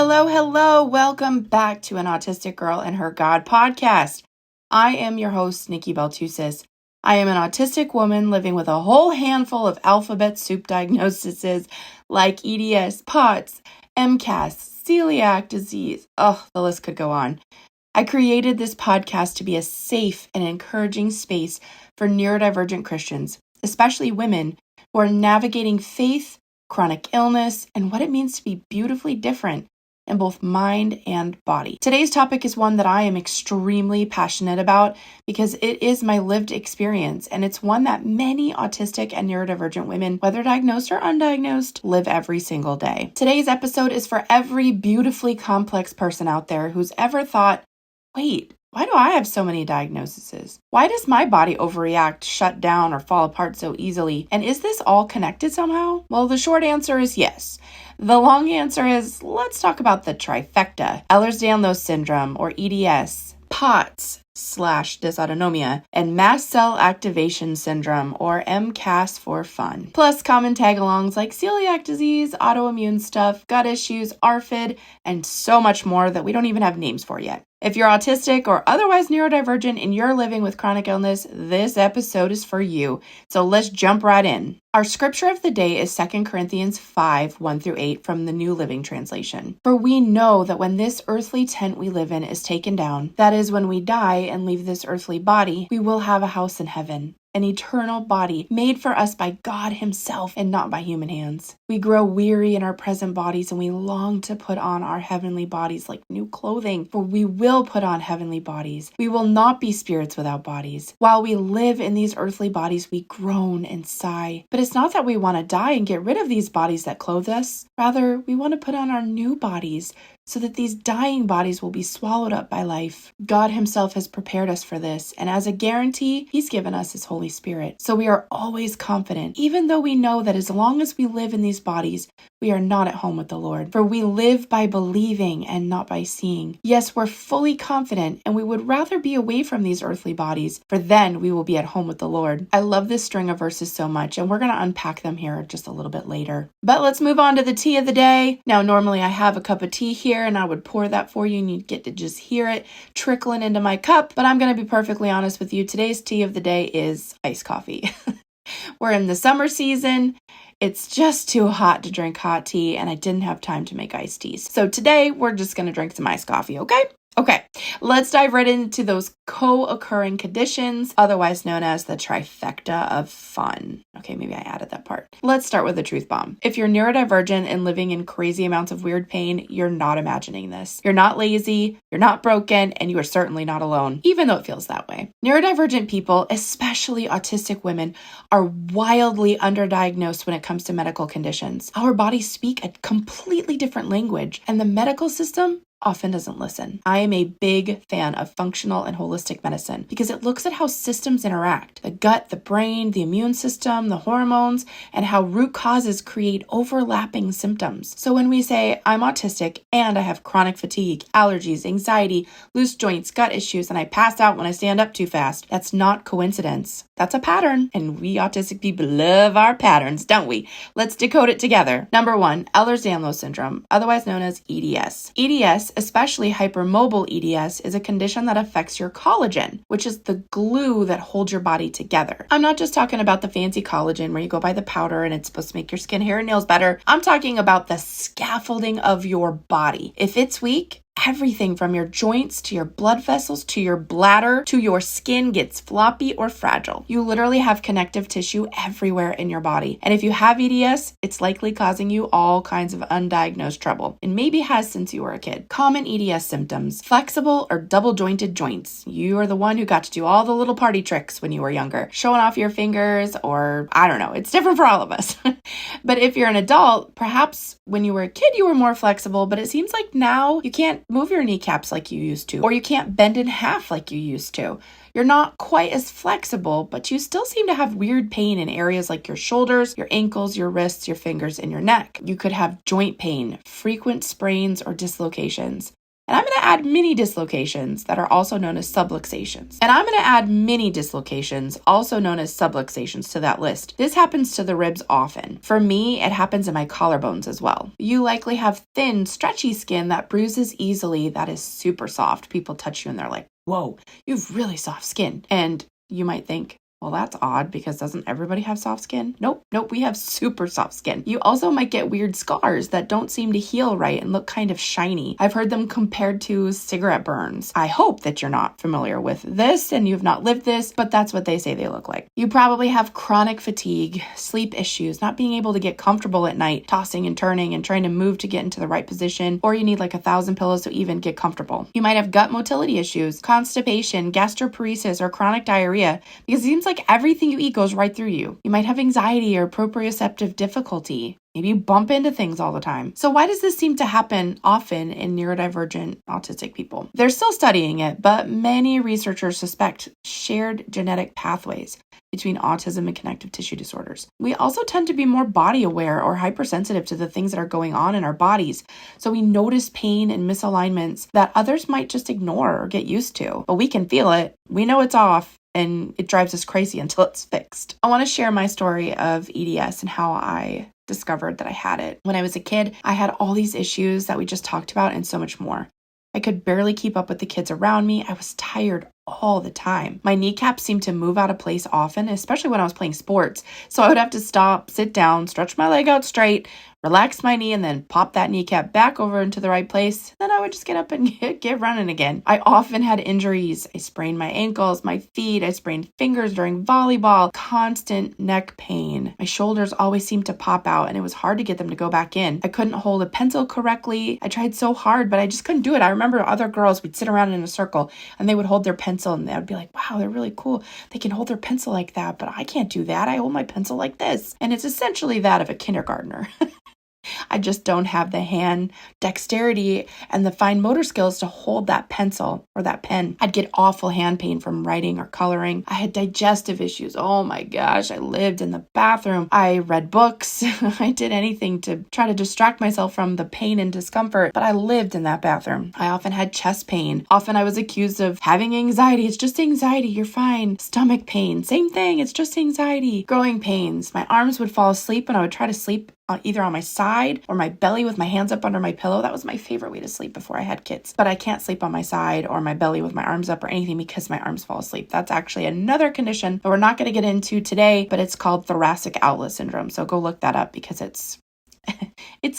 Hello. Welcome back to An Autistic Girl and Her God podcast. I am your host, Nikki Baltusis. I am an autistic woman living with a whole handful of alphabet soup diagnoses like EDS, POTS, MCAS, Celiac Disease. Oh, the list could go on. I created this podcast to be a safe and encouraging space for neurodivergent Christians, especially women who are navigating faith, chronic illness, and what it means to be beautifully different in both mind and body. Today's topic is one that I am extremely passionate about because it is my lived experience, and it's one that many autistic and neurodivergent women, whether diagnosed or undiagnosed, live every single day. Today's episode is for every beautifully complex person out there who's ever thought, wait, why do I have so many diagnoses? Why does my body overreact, shut down, or fall apart so easily? And is this all connected somehow? Well, the short answer is yes. The long answer is, let's talk about the trifecta: Ehlers-Danlos Syndrome, or EDS, POTS / Dysautonomia, and mast cell activation syndrome, or MCAS for fun. Plus common tag-alongs like celiac disease, autoimmune stuff, gut issues, ARFID, and so much more that we don't even have names for yet. If you're autistic or otherwise neurodivergent and you're living with chronic illness, this episode is for you. So let's jump right in. Our scripture of the day is 2 Corinthians 5, 1-8 from the New Living Translation. For we know that when this earthly tent we live in is taken down, that is, when we die and leave this earthly body, we will have a house in heaven, an eternal body made for us by God Himself and not by human hands. We grow weary in our present bodies and we long to put on our heavenly bodies like new clothing, for we will put on heavenly bodies. We will not be spirits without bodies. While we live in these earthly bodies, we groan and sigh. But it's not that we want to die and get rid of these bodies that clothe us. Rather, we want to put on our new bodies so that these dying bodies will be swallowed up by life. God Himself has prepared us for this, and as a guarantee, He's given us His Holy Spirit. So we are always confident, even though we know that as long as we live in these bodies, we are not at home with the Lord. For we live by believing and not by seeing. Yes, we're fully confident, and we would rather be away from these earthly bodies, for then we will be at home with the Lord. I love this string of verses so much, and we're going to unpack them here just a little bit later. But let's move on to the tea of the day. Now, normally I have a cup of tea here, and I would pour that for you, and you'd get to just hear it trickling into my cup. But I'm going to be perfectly honest with you. Today's tea of the day is iced coffee. We're in the summer season. It's just too hot to drink hot tea, and I didn't have time to make iced teas. So today, we're just going to drink some iced coffee, okay? Okay, let's dive right into those co-occurring conditions, otherwise known as the trifecta of fun. Okay, maybe I added that part. Let's start with the truth bomb. If you're neurodivergent and living in crazy amounts of weird pain, you're not imagining this. You're not lazy, you're not broken, and you are certainly not alone, even though it feels that way. Neurodivergent people, especially autistic women, are wildly underdiagnosed when it comes to medical conditions. Our bodies speak a completely different language, and the medical system often doesn't listen. I am a big fan of functional and holistic medicine because it looks at how systems interact: the gut, the brain, the immune system, the hormones, and how root causes create overlapping symptoms. So when we say, I'm autistic and I have chronic fatigue, allergies, anxiety, loose joints, gut issues, and I pass out when I stand up too fast, that's not coincidence. That's a pattern, and we autistic people love our patterns, don't we? Let's decode it together. Number 1, Ehlers-Danlos Syndrome, otherwise known as EDS. EDS, especially hypermobile EDS, is a condition that affects your collagen, which is the glue that holds your body together. I'm not just talking about the fancy collagen where you go buy the powder and it's supposed to make your skin, hair, and nails better. I'm talking about the scaffolding of your body. If it's weak, everything from your joints to your blood vessels to your bladder to your skin gets floppy or fragile. You literally have connective tissue everywhere in your body. And if you have EDS, it's likely causing you all kinds of undiagnosed trouble, and maybe has since you were a kid. Common EDS symptoms: flexible or double jointed joints. You are the one who got to do all the little party tricks when you were younger, showing off your fingers, or I don't know, it's different for all of us. But if you're an adult, perhaps when you were a kid, you were more flexible, but it seems like now you can't move your kneecaps like you used to, or you can't bend in half like you used to. You're not quite as flexible, but you still seem to have weird pain in areas like your shoulders, your ankles, your wrists, your fingers, and your neck. You could have joint pain, frequent sprains, or dislocations. And I'm going to add mini dislocations that are also known as subluxations. And I'm going to add mini dislocations, also known as subluxations, to that list. This happens to the ribs often. For me, it happens in my collarbones as well. You likely have thin, stretchy skin that bruises easily, that is super soft. People touch you and they're like, whoa, you have really soft skin. And you might think, well, that's odd because doesn't everybody have soft skin? Nope, we have super soft skin. You also might get weird scars that don't seem to heal right and look kind of shiny. I've heard them compared to cigarette burns. I hope that you're not familiar with this and you've not lived this, but that's what they say they look like. You probably have chronic fatigue, sleep issues, not being able to get comfortable at night, tossing and turning and trying to move to get into the right position, or you need like 1,000 pillows to even get comfortable. You might have gut motility issues, constipation, gastroparesis, or chronic diarrhea, because it seems like everything you eat goes right through you. You might have anxiety or proprioceptive difficulty. Maybe you bump into things all the time. So why does this seem to happen often in neurodivergent autistic people? They're still studying it, but many researchers suspect shared genetic pathways between autism and connective tissue disorders. We also tend to be more body aware or hypersensitive to the things that are going on in our bodies. So we notice pain and misalignments that others might just ignore or get used to. But we can feel it. We know it's off. And it drives us crazy until it's fixed. I want to share my story of EDS and how I discovered that I had it. When I was a kid, I had all these issues that we just talked about and so much more. I could barely keep up with the kids around me. I was tired all the time. My kneecaps seemed to move out of place often, especially when I was playing sports. So I would have to stop, sit down, stretch my leg out straight, relax my knee, and then pop that kneecap back over into the right place. Then I would just get up and get running again. I often had injuries. I sprained my ankles, my feet. I sprained fingers during volleyball. Constant neck pain. My shoulders always seemed to pop out and it was hard to get them to go back in. I couldn't hold a pencil correctly. I tried so hard, but I just couldn't do it. I remember other girls, we'd sit around in a circle and they would hold their pencil and they'd be like, wow, they're really cool. They can hold their pencil like that, but I can't do that. I hold my pencil like this. And it's essentially that of a kindergartner. I just don't have the hand dexterity and the fine motor skills to hold that pencil or that pen. I'd get awful hand pain from writing or coloring. I had digestive issues. Oh my gosh, I lived in the bathroom. I read books. I did anything to try to distract myself from the pain and discomfort, but I lived in that bathroom. I often had chest pain. Often I was accused of having anxiety. It's just anxiety. You're fine. Stomach pain. Same thing. It's just anxiety. Growing pains. My arms would fall asleep and I would try to sleep either on my side or my belly with my hands up under my pillow. That was my favorite way to sleep before I had kids. But I can't sleep on my side or my belly with my arms up or anything because my arms fall asleep. That's actually another condition that we're not going to get into today, but it's called Thoracic Outlet Syndrome. So go look that up because it's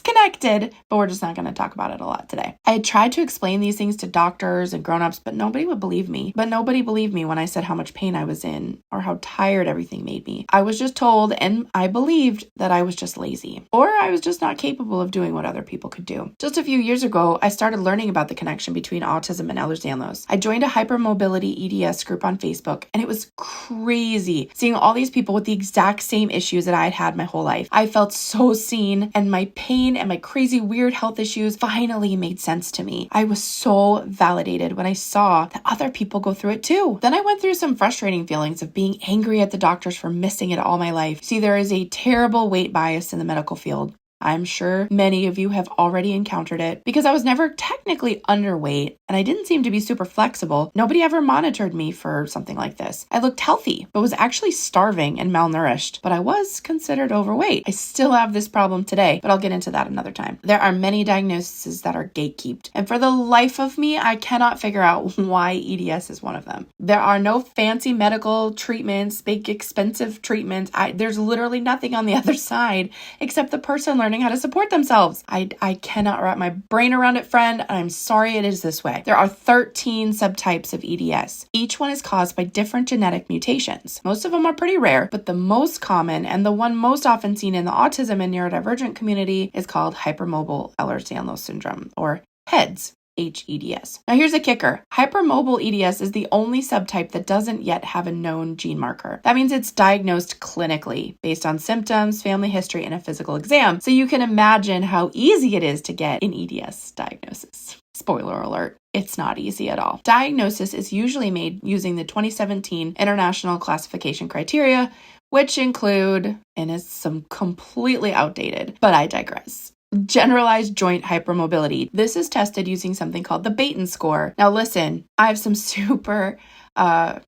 connected, but we're just not going to talk about it a lot today. I had tried to explain these things to doctors and grown-ups, but nobody would believe me. But nobody believed me when I said how much pain I was in or how tired everything made me. I was just told, and I believed, that I was just lazy or I was just not capable of doing what other people could do. Just a few years ago, I started learning about the connection between autism and Ehlers-Danlos. I joined a hypermobility EDS group on Facebook, and it was crazy seeing all these people with the exact same issues that I had had my whole life. I felt so seen, and my pain and my crazy weird health issues finally made sense to me. I was so validated when I saw that other people go through it too. Then I went through some frustrating feelings of being angry at the doctors for missing it all my life. See, there is a terrible weight bias in the medical field. I'm sure many of you have already encountered it because I was never technically underweight and I didn't seem to be super flexible. Nobody ever monitored me for something like this. I looked healthy, but was actually starving and malnourished, but I was considered overweight. I still have this problem today, but I'll get into that another time. There are many diagnoses that are gatekeeped, and for the life of me, I cannot figure out why EDS is one of them. There are no fancy medical treatments, big expensive treatments. There's literally nothing on the other side except the person learning how to support themselves. I cannot wrap my brain around it, friend. I'm sorry it is this way. There are 13 subtypes of EDS. Each one is caused by different genetic mutations. Most of them are pretty rare, but the most common and the one most often seen in the autism and neurodivergent community is called hypermobile Ehlers-Danlos Syndrome, or HEDS. HEDS. Now here's a kicker. Hypermobile EDS is the only subtype that doesn't yet have a known gene marker. That means it's diagnosed clinically based on symptoms, family history, and a physical exam. So you can imagine how easy it is to get an EDS diagnosis. Spoiler alert. It's not easy at all. Diagnosis is usually made using the 2017 International Classification Criteria, which include, and is some completely outdated, but I digress. generalized joint hypermobility. This is tested using something called the Baton score. Now listen, I have some super, how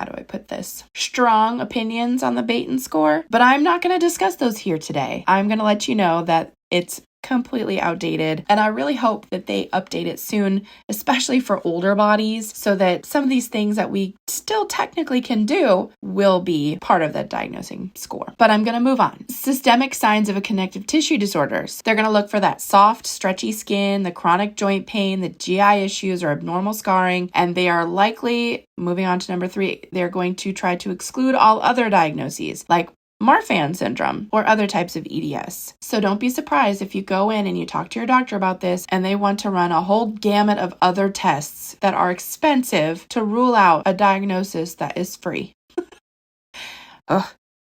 do I put this? Strong opinions on the Baton score, but I'm not going to discuss those here today. I'm going to let you know that it's completely outdated, and I really hope that they update it soon, especially for older bodies, so that some of these things that we still technically can do will be part of that diagnosing score. But I'm going to move on. Systemic signs of a connective tissue disorders. They're going to look for that soft, stretchy skin, the chronic joint pain, the GI issues or abnormal scarring, and they are likely, moving on to number 3, they're going to try to exclude all other diagnoses like Marfan syndrome or other types of EDS. So don't be surprised if you go in and you talk to your doctor about this and they want to run a whole gamut of other tests that are expensive to rule out a diagnosis that is free. Ugh.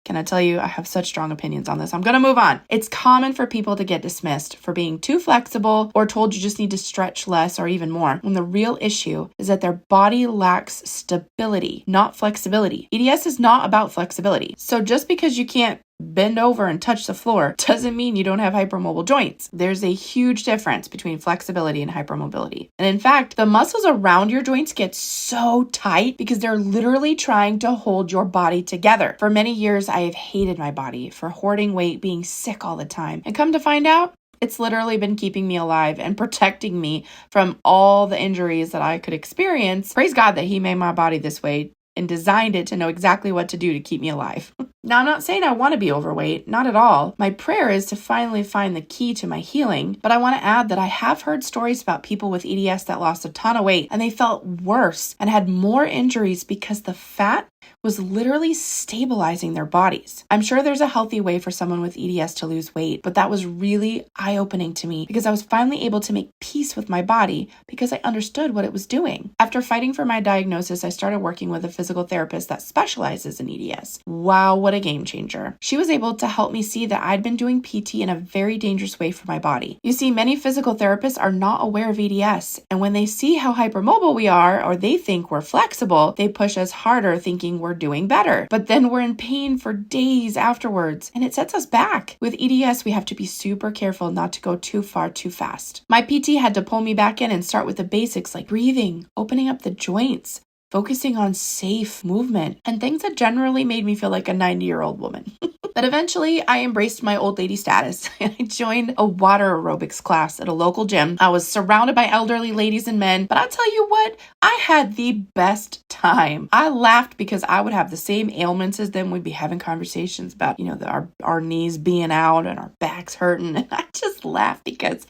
Can I tell you, I have such strong opinions on this. I'm going to move on. It's common for people to get dismissed for being too flexible or told you just need to stretch less or even more, when the real issue is that their body lacks stability, not flexibility. EDS is not about flexibility. So just because you can't bend over and touch the floor doesn't mean you don't have hypermobile joints. There's a huge difference between flexibility and hypermobility. And in fact, the muscles around your joints get so tight because they're literally trying to hold your body together. For many years, I have hated my body for hoarding weight, being sick all the time. And come to find out, it's literally been keeping me alive and protecting me from all the injuries that I could experience. Praise God that He made my body this way and designed it to know exactly what to do to keep me alive. Now, I'm not saying I want to be overweight, not at all. My prayer is to finally find the key to my healing, but I want to add that I have heard stories about people with EDS that lost a ton of weight and they felt worse and had more injuries because the fat was literally stabilizing their bodies. I'm sure there's a healthy way for someone with EDS to lose weight, but that was really eye-opening to me because I was finally able to make peace with my body because I understood what it was doing. After fighting for my diagnosis, I started working with a physical therapist that specializes in EDS. Wow, what a game changer. She was able to help me see that I'd been doing PT in a very dangerous way for my body. You see, many physical therapists are not aware of EDS, and when they see how hypermobile we are, or they think we're flexible, they push us harder thinking we're doing better. But then we're in pain for days afterwards, and it sets us back. With EDS, we have to be super careful not to go too far too fast. My PT had to pull me back in and start with the basics like breathing, opening up the joints, focusing on safe movement, and things that generally made me feel like a 90-year-old woman. But eventually, I embraced my old lady status and I joined a water aerobics class at a local gym. I was surrounded by elderly ladies and men, but I'll tell you what, I had the best time. I laughed because I would have the same ailments as them. We'd be having conversations about, our knees being out and our backs hurting. And I just laughed because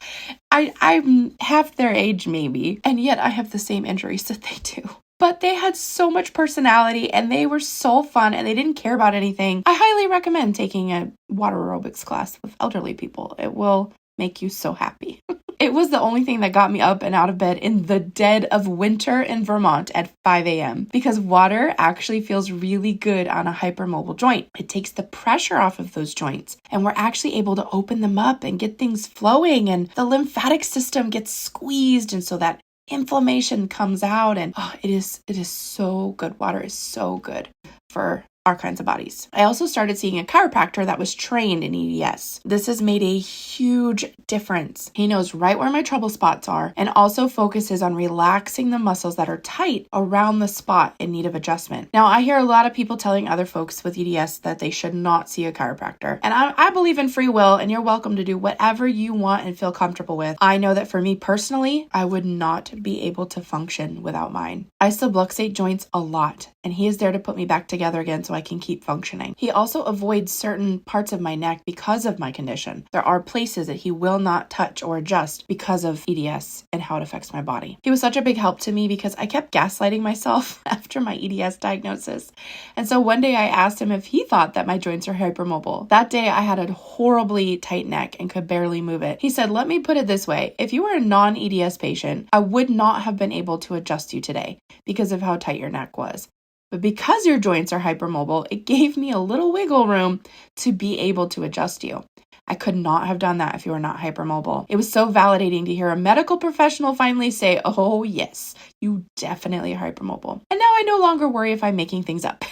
I'm half their age maybe, and yet I have the same injuries that they do. But they had so much personality and they were so fun and they didn't care about anything. I highly recommend taking a water aerobics class with elderly people. It will make you so happy. It was the only thing that got me up and out of bed in the dead of winter in Vermont at 5 a.m. because water actually feels really good on a hypermobile joint. It takes the pressure off of those joints and we're actually able to open them up and get things flowing, and the lymphatic system gets squeezed, and so that inflammation comes out, and it is so good. Water is so good for our kinds of bodies. I also started seeing a chiropractor that was trained in EDS. This has made a huge difference. He knows right where my trouble spots are and also focuses on relaxing the muscles that are tight around the spot in need of adjustment. Now, I hear a lot of people telling other folks with EDS that they should not see a chiropractor. And I believe in free will, and you're welcome to do whatever you want and feel comfortable with. I know that for me personally, I would not be able to function without mine. I subluxate joints a lot, and he is there to put me back together again so I can keep functioning. He also avoids certain parts of my neck because of my condition. There are places that he will not touch or adjust because of EDS and how it affects my body. He was such a big help to me because I kept gaslighting myself after my EDS diagnosis. And so one day I asked him if he thought that my joints are hypermobile. That day I had a horribly tight neck and could barely move it. He said, "Let me put it this way. If you were a non-EDS patient, I would not have been able to adjust you today because of how tight your neck was. But because your joints are hypermobile, it gave me a little wiggle room to be able to adjust you. I could not have done that if you were not hypermobile." It was so validating to hear a medical professional finally say, "Oh yes, you definitely are hypermobile." And now I no longer worry if I'm making things up.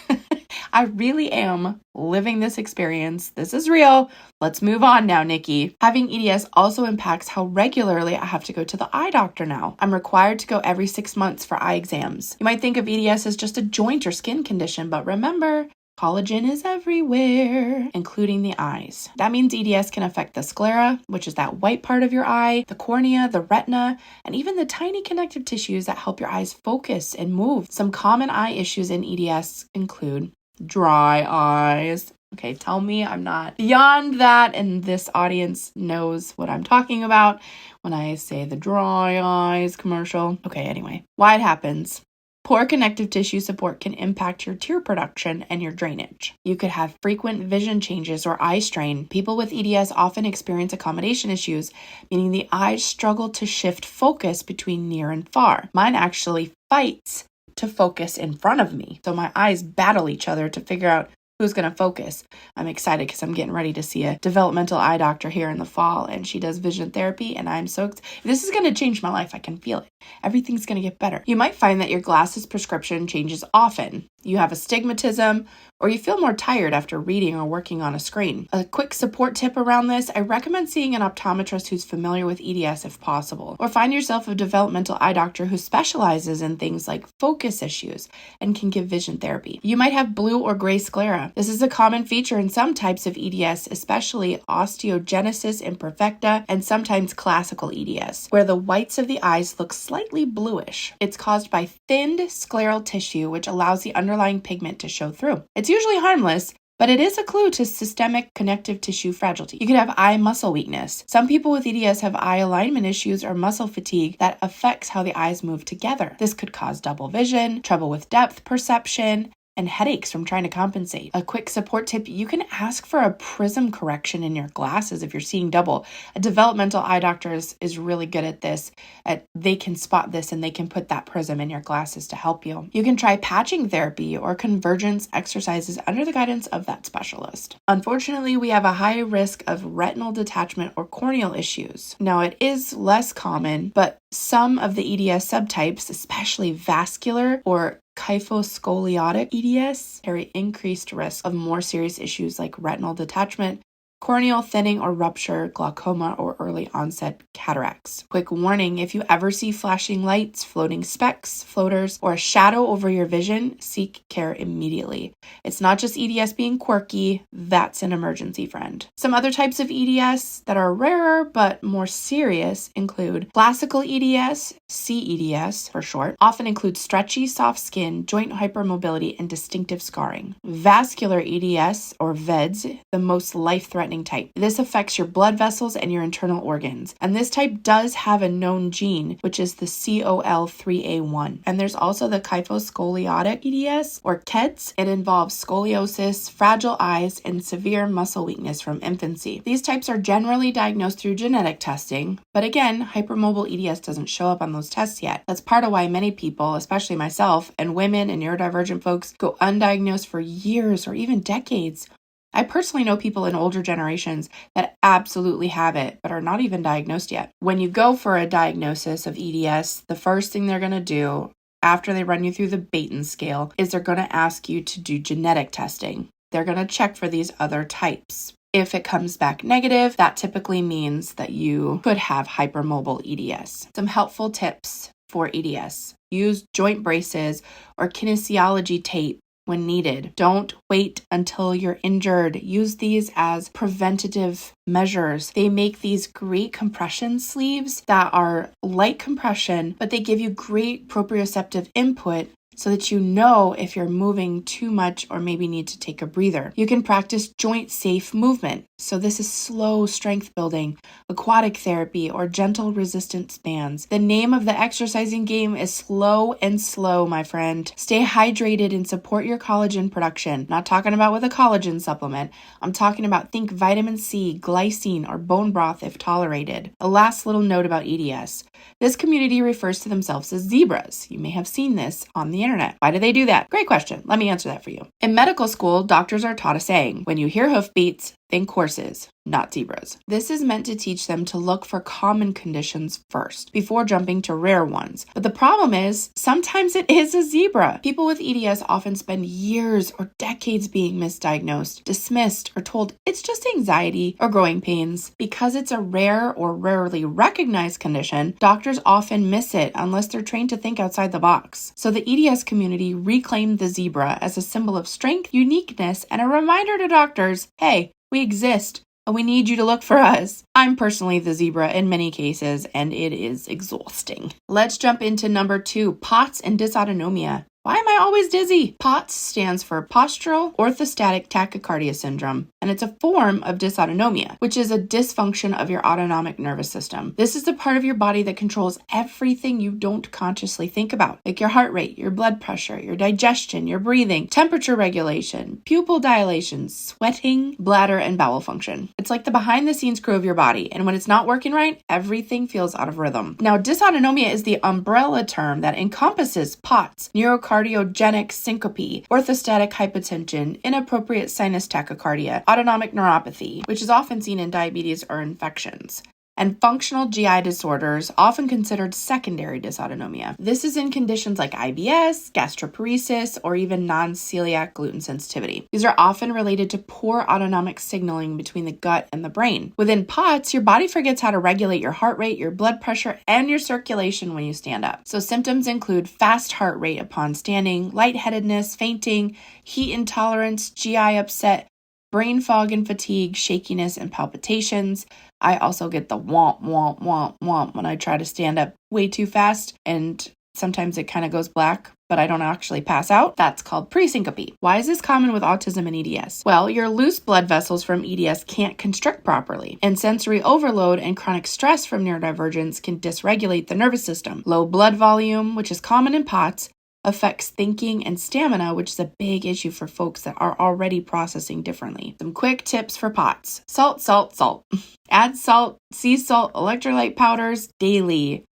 I really am living this experience. This is real. Let's move on now, Nikki. Having EDS also impacts how regularly I have to go to the eye doctor now. I'm required to go every 6 months for eye exams. You might think of EDS as just a joint or skin condition, but remember, collagen is everywhere, including the eyes. That means EDS can affect the sclera, which is that white part of your eye, the cornea, the retina, and even the tiny connective tissues that help your eyes focus and move. Some common eye issues in EDS include dry eyes. Okay, tell me I'm not beyond that, and this audience knows what I'm talking about when I say the dry eyes commercial. Okay, anyway, why it happens. Poor connective tissue support can impact your tear production and your drainage. You could have frequent vision changes or eye strain. People with EDS often experience accommodation issues, meaning the eyes struggle to shift focus between near and far. Mine actually fights to focus in front of me. So my eyes battle each other to figure out who's going to focus. I'm excited because I'm getting ready to see a developmental eye doctor here in the fall, and she does vision therapy, and I'm so excited. This is going to change my life. I can feel it. Everything's going to get better. You might find that your glasses prescription changes often. You have astigmatism, or you feel more tired after reading or working on a screen. A quick support tip around this, I recommend seeing an optometrist who's familiar with EDS if possible, or find yourself a developmental eye doctor who specializes in things like focus issues and can give vision therapy. You might have blue or gray sclera. This is a common feature in some types of EDS, especially osteogenesis imperfecta and sometimes classical EDS, where the whites of the eyes look slightly bluish. It's caused by thinned scleral tissue, which allows the underlying pigment to show through. It's usually harmless, but it is a clue to systemic connective tissue fragility. You could have eye muscle weakness. Some people with EDS have eye alignment issues or muscle fatigue that affects how the eyes move together. This could cause double vision, trouble with depth perception, and headaches from trying to compensate. A quick support tip, you can ask for a prism correction in your glasses if you're seeing double. A developmental eye doctor is really good at this. They can spot this and they can put that prism in your glasses to help you. You can try patching therapy or convergence exercises under the guidance of that specialist. Unfortunately, we have a high risk of retinal detachment or corneal issues. Now, it is less common, but some of the EDS subtypes, especially vascular or kyphoscoliotic EDS, carry increased risk of more serious issues like retinal detachment, corneal thinning or rupture, glaucoma, or early onset cataracts. Quick warning, if you ever see flashing lights, floating specks, floaters, or a shadow over your vision, seek care immediately. It's not just EDS being quirky, that's an emergency, friend. Some other types of EDS that are rarer but more serious include classical EDS, CEDS for short, often includes stretchy, soft skin, joint hypermobility, and distinctive scarring. Vascular EDS, or VEDS, the most life-threatening type. This affects your blood vessels and your internal organs. And this type does have a known gene, which is the COL3A1. And there's also the kyphoscoliotic EDS, or KEDS. It involves scoliosis, fragile eyes, and severe muscle weakness from infancy. These types are generally diagnosed through genetic testing, but again, hypermobile EDS doesn't show up on those tests yet. That's part of why many people, especially myself, and women and neurodivergent folks go undiagnosed for years or even decades. I personally know people in older generations that absolutely have it, but are not even diagnosed yet. When you go for a diagnosis of EDS, the first thing they're going to do after they run you through the Baton scale is they're going to ask you to do genetic testing. They're going to check for these other types. If it comes back negative, that typically means that you could have hypermobile EDS. Some helpful tips for EDS. Use joint braces or kinesiology tape when needed. Don't wait until you're injured. Use these as preventative measures. They make these great compression sleeves that are light compression, but they give you great proprioceptive input so that you know if you're moving too much or maybe need to take a breather. You can practice joint safe movement. So this is slow strength building, aquatic therapy, or gentle resistance bands. The name of the exercising game is slow and slow, my friend. Stay hydrated and support your collagen production. Not talking about with a collagen supplement. I'm talking about think vitamin C, glycine, or bone broth if tolerated. A last little note about EDS. This community refers to themselves as zebras. You may have seen this on the internet. Why do they do that? Great question. Let me answer that for you. In medical school, doctors are taught a saying, when you hear hoofbeats, think horses, not zebras. This is meant to teach them to look for common conditions first before jumping to rare ones. But the problem is, sometimes it is a zebra. People with EDS often spend years or decades being misdiagnosed, dismissed, or told it's just anxiety or growing pains. Because it's a rare or rarely recognized condition, doctors often miss it unless they're trained to think outside the box. So the EDS community reclaimed the zebra as a symbol of strength, uniqueness, and a reminder to doctors, hey, we exist. And we need you to look for us. I'm personally the zebra in many cases, and it is exhausting. Let's jump into number 2, POTS and dysautonomia. Why am I always dizzy? POTS stands for postural orthostatic tachycardia syndrome, and it's a form of dysautonomia, which is a dysfunction of your autonomic nervous system. This is the part of your body that controls everything you don't consciously think about, like your heart rate, your blood pressure, your digestion, your breathing, temperature regulation, pupil dilation, sweating, bladder, and bowel function. It's like the behind-the-scenes crew of your body, and when it's not working right, everything feels out of rhythm. Now, dysautonomia is the umbrella term that encompasses POTS, cardiogenic syncope, orthostatic hypotension, inappropriate sinus tachycardia, autonomic neuropathy, which is often seen in diabetes or infections, and functional GI disorders, often considered secondary dysautonomia. This is in conditions like IBS, gastroparesis, or even non-celiac gluten sensitivity. These are often related to poor autonomic signaling between the gut and the brain. Within POTS, your body forgets how to regulate your heart rate, your blood pressure, and your circulation when you stand up. So symptoms include fast heart rate upon standing, lightheadedness, fainting, heat intolerance, GI upset, brain fog and fatigue, shakiness, and palpitations. I also get the womp, womp, womp, womp when I try to stand up way too fast, and sometimes it kind of goes black, but I don't actually pass out. That's called presyncope. Why is this common with autism and EDS? Well, your loose blood vessels from EDS can't constrict properly, and sensory overload and chronic stress from neurodivergence can dysregulate the nervous system. Low blood volume, which is common in POTS, affects thinking and stamina, which is a big issue for folks that are already processing differently. Some quick tips for POTS. Salt, salt, salt. Add salt, sea salt, electrolyte powders daily.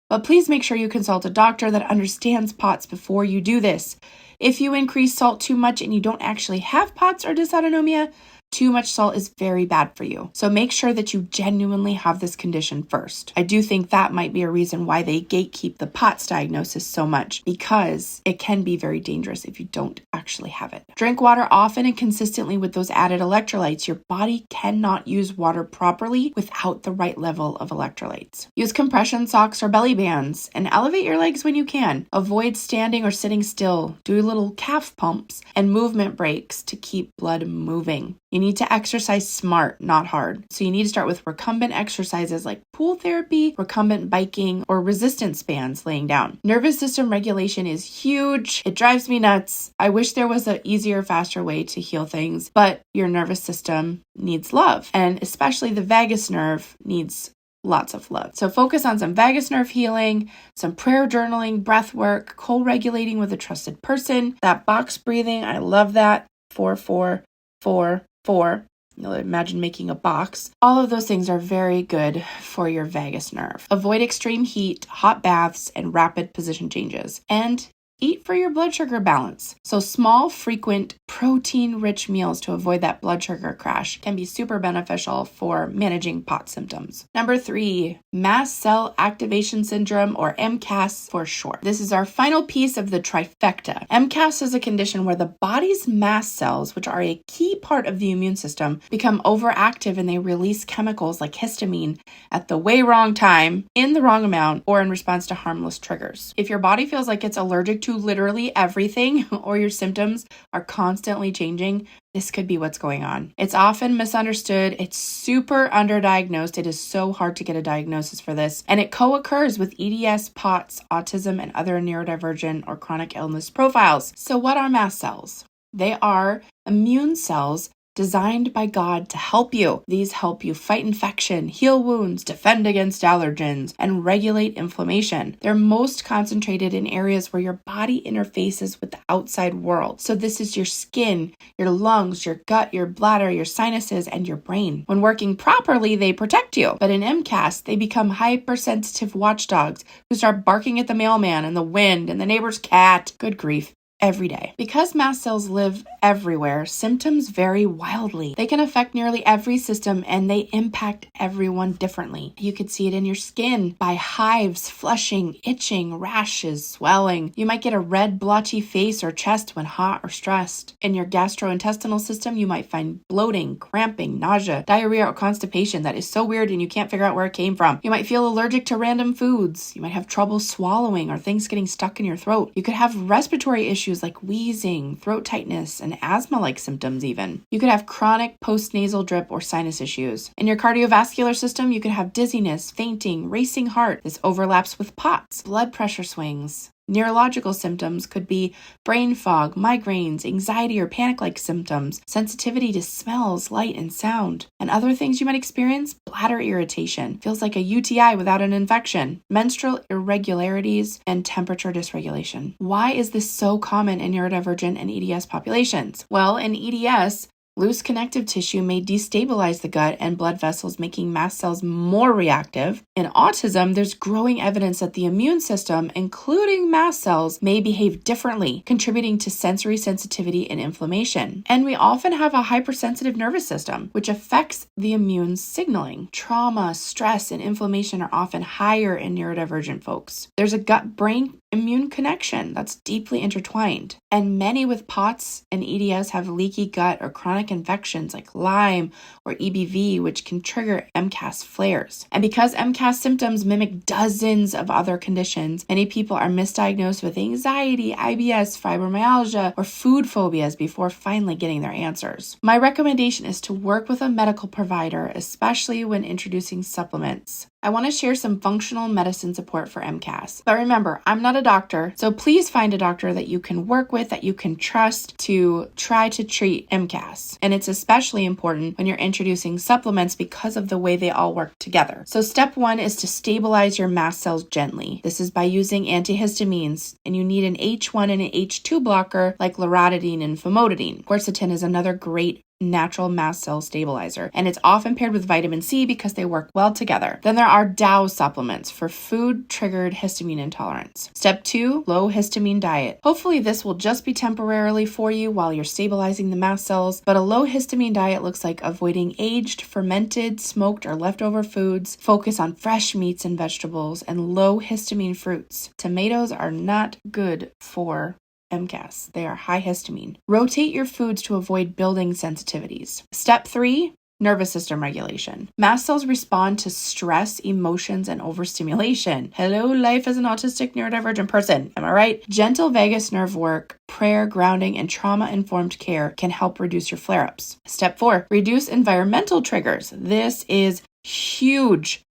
But please make sure you consult a doctor that understands POTS before you do this. If you increase salt too much and you don't actually have POTS or dysautonomia, too much salt is very bad for you. So make sure that you genuinely have this condition first. I do think that might be a reason why they gatekeep the POTS diagnosis so much, because it can be very dangerous if you don't actually have it. Drink water often and consistently with those added electrolytes. Your body cannot use water properly without the right level of electrolytes. Use compression socks or belly bands and elevate your legs when you can. Avoid standing or sitting still. Do little calf pumps and movement breaks to keep blood moving. You need to exercise smart, not hard. So you need to start with recumbent exercises like pool therapy, recumbent biking, or resistance bands laying down. Nervous system regulation is huge. It drives me nuts. I wish there was an easier, faster way to heal things, but your nervous system needs love, and especially the vagus nerve needs lots of love. So focus on some vagus nerve healing, some prayer journaling, breath work, co-regulating with a trusted person. That box breathing, I love that. 4, 4, 4, 4. Imagine making a box. All of those things are very good for your vagus nerve. Avoid extreme heat, hot baths, and rapid position changes. And eat for your blood sugar balance. So small, frequent, protein-rich meals to avoid that blood sugar crash can be super beneficial for managing POTS symptoms. Number 3, mast cell activation syndrome, or MCAS for short. This is our final piece of the trifecta. MCAS is a condition where the body's mast cells, which are a key part of the immune system, become overactive and they release chemicals like histamine at the way wrong time, in the wrong amount, or in response to harmless triggers. If your body feels like it's allergic to literally everything, or your symptoms are constantly changing, this could be what's going on. It's often misunderstood. It's super underdiagnosed. It is so hard to get a diagnosis for this. And it co-occurs with EDS, POTS, autism, and other neurodivergent or chronic illness profiles. So what are mast cells? They are immune cells designed by God to help you. These help you fight infection, heal wounds, defend against allergens, and regulate inflammation. They're most concentrated in areas where your body interfaces with the outside world. So this is your skin, your lungs, your gut, your bladder, your sinuses, and your brain. When working properly, they protect you. But in MCAS, they become hypersensitive watchdogs who start barking at the mailman and the wind and the neighbor's cat. Good grief. every day. Because mast cells live everywhere, symptoms vary wildly. They can affect nearly every system and they impact everyone differently. You could see it in your skin by hives, flushing, itching, rashes, swelling. You might get a red, blotchy face or chest when hot or stressed. In your gastrointestinal system, you might find bloating, cramping, nausea, diarrhea, or constipation that is so weird and you can't figure out where it came from. You might feel allergic to random foods. You might have trouble swallowing or things getting stuck in your throat. You could have respiratory issues like wheezing, throat tightness, and asthma-like symptoms even. You could have chronic postnasal drip or sinus issues. In your cardiovascular system, you could have dizziness, fainting, racing heart. This overlaps with POTS, blood pressure swings. Neurological symptoms could be brain fog, migraines, anxiety or panic-like symptoms, sensitivity to smells, light, and sound. And other things you might experience, bladder irritation, feels like a UTI without an infection, menstrual irregularities, and temperature dysregulation. Why is this so common in neurodivergent and EDS populations? Well, in EDS, loose connective tissue may destabilize the gut and blood vessels, making mast cells more reactive. In autism, there's growing evidence that the immune system, including mast cells, may behave differently, contributing to sensory sensitivity and inflammation. And we often have a hypersensitive nervous system, which affects the immune signaling. Trauma, stress, and inflammation are often higher in neurodivergent folks. There's a gut-brain immune connection that's deeply intertwined. And many with POTS and EDS have leaky gut or chronic infections like Lyme or EBV, which can trigger MCAS flares. And because MCAS symptoms mimic dozens of other conditions, many people are misdiagnosed with anxiety, IBS, fibromyalgia, or food phobias before finally getting their answers. My recommendation is to work with a medical provider, especially when introducing supplements. I want to share some functional medicine support for MCAS. But remember, I'm not a doctor, so please find a doctor that you can work with, that you can trust to try to treat MCAS. And it's especially important when you're introducing supplements because of the way they all work together. So step 1 is to stabilize your mast cells gently. This is by using antihistamines, and you need an H1 and an H2 blocker like loratadine and famotidine. Quercetin is another great natural mast cell stabilizer, and it's often paired with vitamin C because they work well together. Then there are Dow supplements for food-triggered histamine intolerance. Step 2, low histamine diet. Hopefully this will just be temporarily for you while you're stabilizing the mast cells, but a low histamine diet looks like avoiding aged, fermented, smoked, or leftover foods. Focus on fresh meats and vegetables and low histamine fruits. Tomatoes are not good for MCAS. They are high histamine. Rotate your foods to avoid building sensitivities. Step 3, nervous system regulation. Mast cells respond to stress, emotions, and overstimulation. Hello, life as an autistic neurodivergent person. Am I right? Gentle vagus nerve work, prayer, grounding, and trauma-informed care can help reduce your flare-ups. Step 4, reduce environmental triggers. This is huge.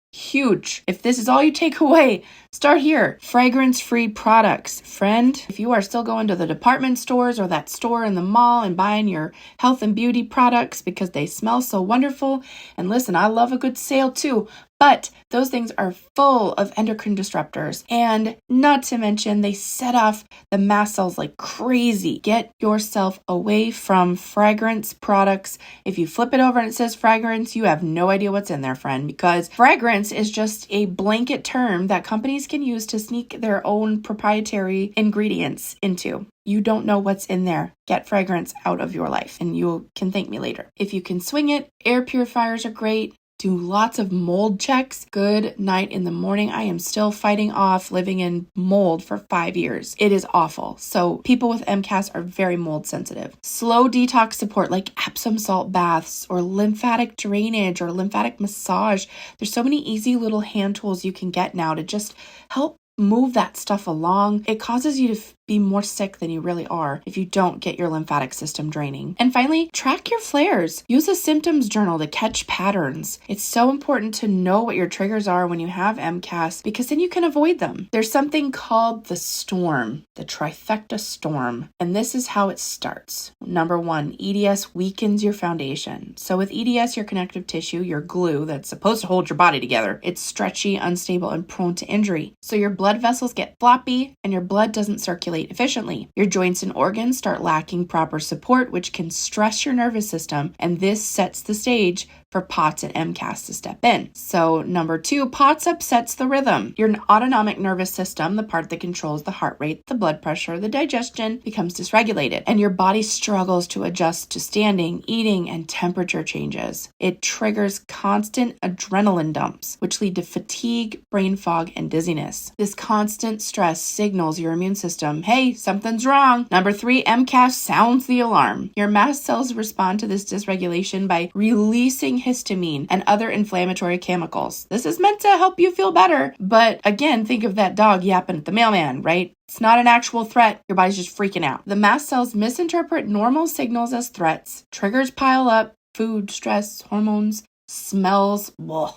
If this is all you take away, start here. Fragrance-free products. Friend, if you are still going to the department stores or that store in the mall and buying your health and beauty products because they smell so wonderful, and listen, I love a good sale too, but those things are full of endocrine disruptors, and not to mention they set off the mast cells like crazy. Get yourself away from fragrance products. If you flip it over and it says fragrance, you have no idea what's in there, friend, because fragrance is just a blanket term that companies can use to sneak their own proprietary ingredients into. You don't know what's in there. Get fragrance out of your life, and you can thank me later. If you can swing it, air purifiers are great. Do lots of mold checks. Good night in the morning. I am still fighting off living in mold for 5 years. It is awful. So people with MCAS are very mold sensitive. Slow detox support like Epsom salt baths or lymphatic drainage or lymphatic massage. There's so many easy little hand tools you can get now to just help move that stuff along. It causes you to be more sick than you really are if you don't get your lymphatic system draining. And finally, track your flares. Use a symptoms journal to catch patterns. It's so important to know what your triggers are when you have MCAS because then you can avoid them. There's something called the storm, the Trifecta storm, and this is how it starts. Number 1, EDS weakens your foundation. So with EDS, your connective tissue, your glue that's supposed to hold your body together, it's stretchy, unstable, and prone to injury. So your blood vessels get floppy and your blood doesn't circulate circulate efficiently. Your joints and organs start lacking proper support, which can stress your nervous system, and this sets the stage for POTS and MCAS to step in. So number 2, POTS upsets the rhythm. Your autonomic nervous system, the part that controls the heart rate, the blood pressure, the digestion, becomes dysregulated, and your body struggles to adjust to standing, eating, and temperature changes. It triggers constant adrenaline dumps, which lead to fatigue, brain fog, and dizziness. This constant stress signals your immune system, hey, something's wrong. Number 3, MCAS sounds the alarm. Your mast cells respond to this dysregulation by releasing histamine and other inflammatory chemicals. This is meant to help you feel better, but again, think of that dog yapping at the mailman, right? It's not an actual threat. Your body's just freaking out. The mast cells misinterpret normal signals as threats. Triggers pile up, food, stress, hormones, smells,